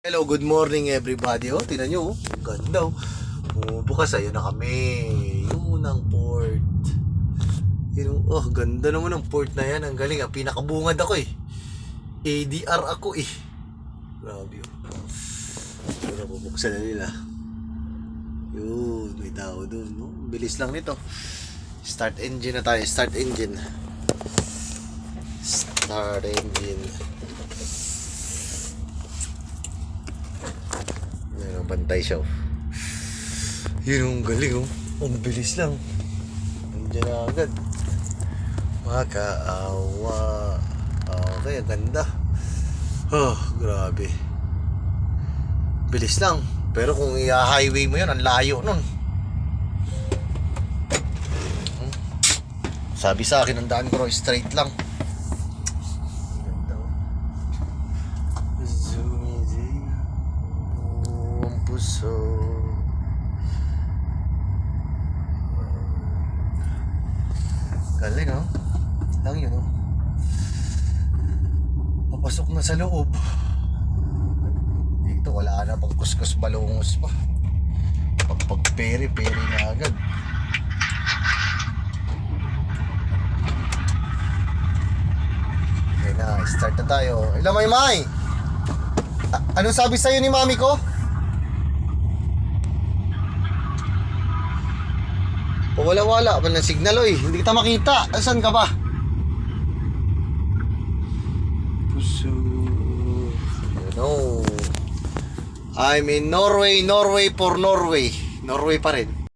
Hello, good morning everybody. Oh, tingnan nyo, oh. Ganda, oh. Bukas ayun na kami. Yun ang port. Yun, oh, ganda naman ng port na yan. Ang galing, ah. Pinakabungad ako eh. ADR ako eh. Grabe, oh. Yun, nabubuksan na nila. Yun, may tao dun, no? Bilis lang nito. Start engine na tayo. Start engine. Start engine. Pantay siya. Yun ang galing, oh. Ang bilis lang. Nandiyan na agad. Makaawa. Okay, ang ganda. Oh, grabe. Bilis lang. Pero kung i-highway mo yun, ang layo nun. Sabi sa akin, ang daan ko straight lang. So galing, oh. Lang yun, oh. Papasok na sa loob. Dito wala na pang kuskus balungos pa. Pag peri na agad. Okay na, start na tayo. Ilang may anong sabi sa'yo ni mami ko? Wala pa ng signal, oy. Hindi kita makita. Asan ka ba? Puso. You know, I'm in Norway for Norway. Norway pa rin.